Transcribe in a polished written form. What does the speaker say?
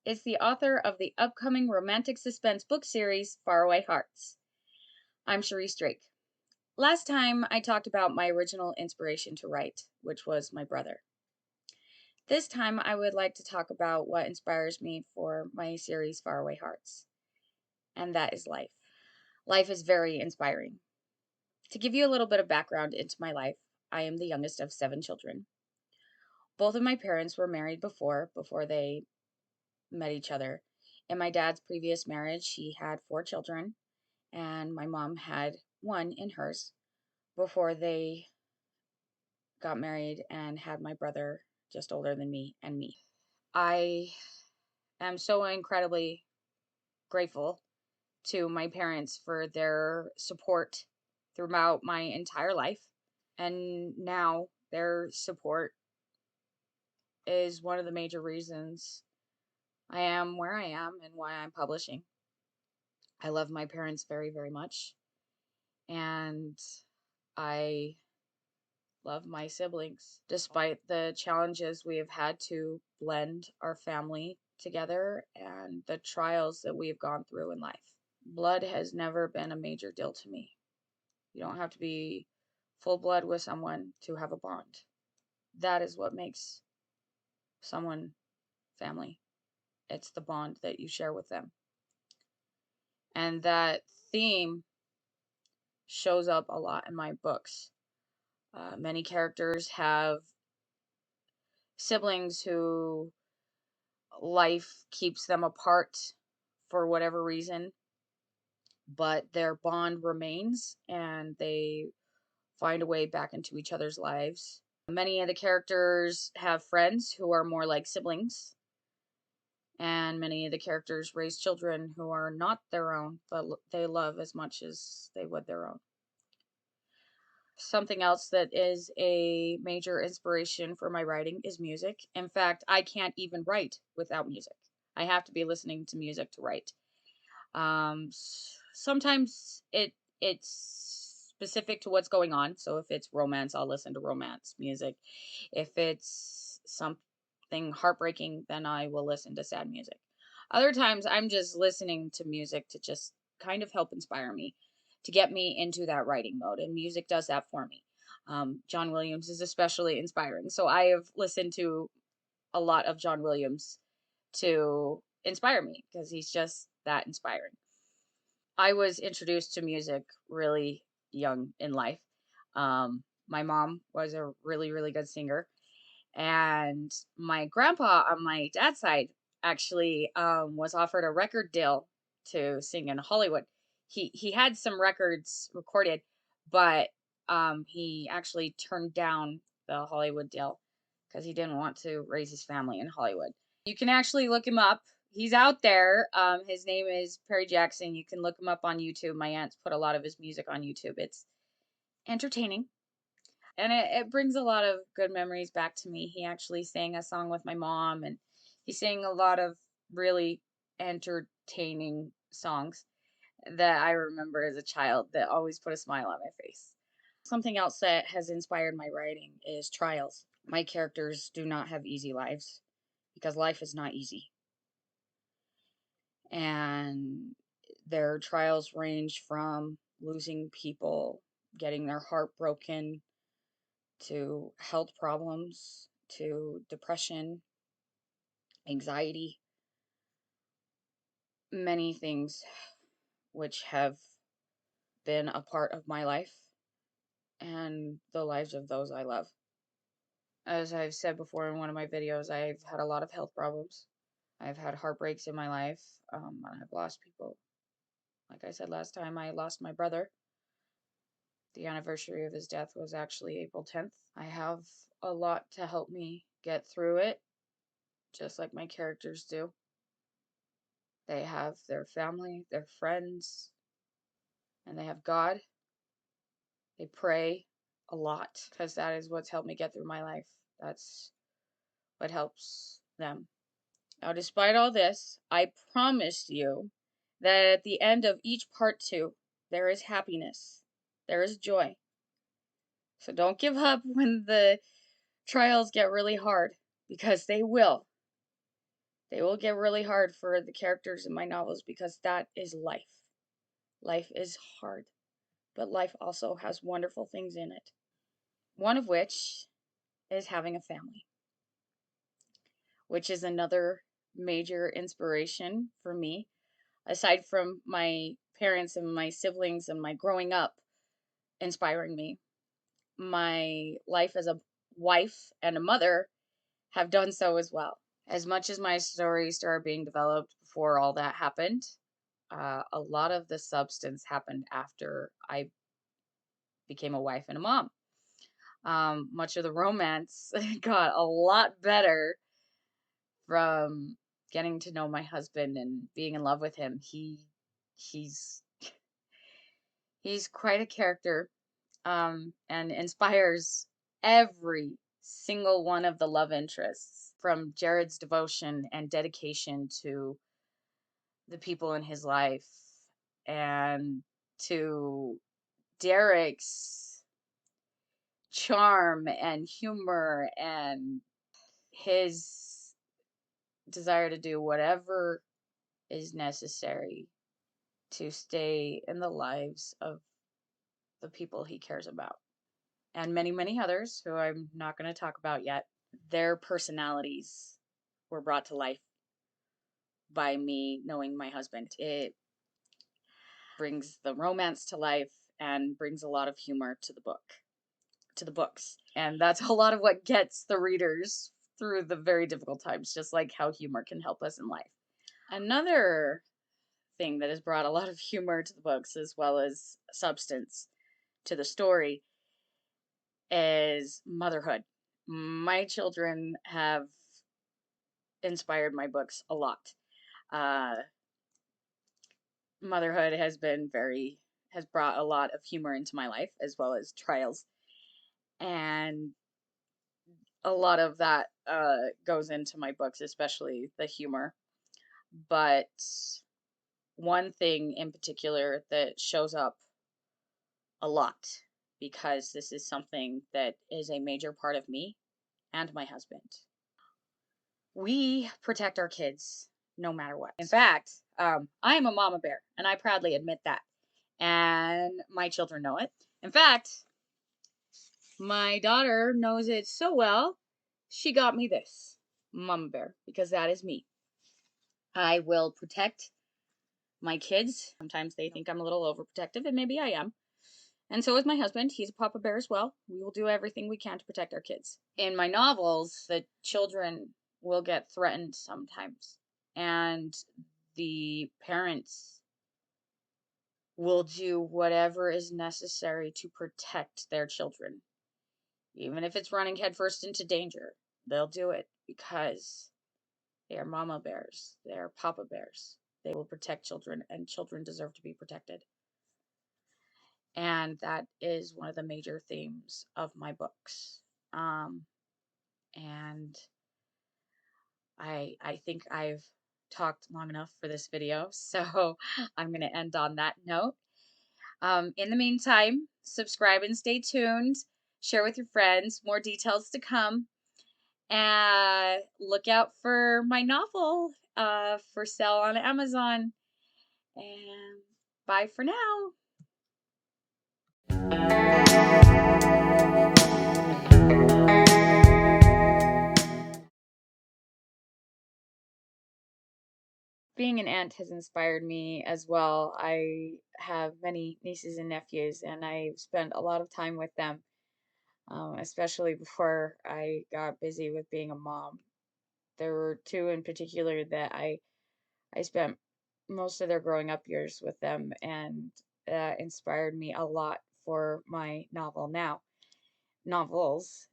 is the author of the upcoming romantic suspense book series, Faraway Hearts. I'm Cherise Drake. Last time I talked about my original inspiration to write, which was my brother. This time I would like to talk about what inspires me for my series, Faraway Hearts, and that is life. Life is very inspiring. To give you a little bit of background into my life, I am the youngest of 7 children. Both of my parents were married before they met each other. In my dad's previous marriage, he had 4 children, and my mom had 1 in hers before they got married and had my brother, just older than me, and me. I am so incredibly grateful to my parents for their support throughout my entire life, and now their support is one of the major reasons I am where I am and why I'm publishing. I love my parents very, very much, and I love my siblings. Despite the challenges we have had to blend our family together and the trials that we have gone through in life, blood has never been a major deal to me. You don't have to be full blood with someone to have a bond. That is what makes someone family. It's the bond that you share with them. And that theme shows up a lot in my books. Many characters have siblings who life keeps them apart for whatever reason, but their bond remains and they find a way back into each other's lives. Many of the characters have friends who are more like siblings, and many of the characters raise children who are not their own, but they love as much as they would their own. Something else that is a major inspiration for my writing is music. In fact, I can't even write without music. I have to be listening to music to write. Sometimes it's specific to what's going on. So if it's romance, I'll listen to romance music. If it's something heartbreaking, then I will listen to sad music. Other times I'm just listening to music to just kind of help inspire me, to get me into that writing mode, and music does that for me. John Williams is especially inspiring. So I have listened to a lot of John Williams to inspire me because he's just that inspiring. I was introduced to music really young in life. My mom was a really, really good singer, and my grandpa on my dad's side actually was offered a record deal to sing in Hollywood. He had some records recorded, but he actually turned down the Hollywood deal because he didn't want to raise his family in Hollywood. You can actually look him up. He's out there. His name is Perry Jackson. You can look him up on YouTube. My aunt's put a lot of his music on YouTube. It's entertaining, and it brings a lot of good memories back to me. He actually sang a song with my mom, and he sang a lot of really entertaining songs that I remember as a child that always put a smile on my face. Something else that has inspired my writing is trials. My characters do not have easy lives because life is not easy. And their trials range from losing people, getting their heart broken, to health problems, to depression, anxiety, many things which have been a part of my life and the lives of those I love. As I've said before in one of my videos, I've had a lot of health problems. I've had heartbreaks in my life. I've lost people. Like I said last time, I lost my brother. The anniversary of his death was actually April 10th. I have a lot to help me get through it, just like my characters do. They have their family, their friends, and they have God. They pray a lot because that is what's helped me get through my life. That's what helps them. Now, despite all this, I promise you that at the end of each part 2, there is happiness. There is joy. So don't give up when the trials get really hard, because they will. They will get really hard for the characters in my novels, because that is life. Life is hard, but life also has wonderful things in it. One of which is having a family, which is another major inspiration for me. Aside from my parents and my siblings and my growing up inspiring me, my life as a wife and a mother have done so as well. As much as my story started being developed before all that happened, a lot of the substance happened after I became a wife and a mom. Much of the romance got a lot better from getting to know my husband and being in love with him. He's he's quite a character, and inspires every single one of the love interests, from Jared's devotion and dedication to the people in his life, and to Derek's charm and humor and his desire to do whatever is necessary to stay in the lives of the people he cares about. And many, many others who I'm not going to talk about yet. Their personalities were brought to life by me knowing my husband. It brings the romance to life and brings a lot of humor to the books. And that's a lot of what gets the readers through the very difficult times, just like how humor can help us in life. Another thing that has brought a lot of humor to the books, as well as substance to the story, is motherhood. My children have inspired my books a lot. Uh, Motherhood has brought a lot of humor into my life, as well as trials. And a lot of that goes into my books, especially the humor. But one thing in particular that shows up a lot, because this is something that is a major part of me and my husband. We protect our kids no matter what. In fact, I am a mama bear, and I proudly admit that. And my children know it. In fact, my daughter knows it so well, she got me this mama bear, because that is me. I will protect my kids. Sometimes they think I'm a little overprotective, and maybe I am. And so is my husband. He's a papa bear as well. We will do everything we can to protect our kids. In my novels, the children will get threatened sometimes, and the parents will do whatever is necessary to protect their children. Even if it's running headfirst into danger, they'll do it, because they are mama bears. They are papa bears. They will protect children, and children deserve to be protected. And that is one of the major themes of my books. And I think I've talked long enough for this video, so I'm going to end on that note. In the meantime, subscribe and stay tuned. Share with your friends. More details to come. And look out for my novel for sale on Amazon. And bye for now. Being an aunt has inspired me as well. I have many nieces and nephews, and I've spent a lot of time with them, especially before I got busy with being a mom. There were two in particular that I spent most of their growing up years with them, and that inspired me a lot for my novels.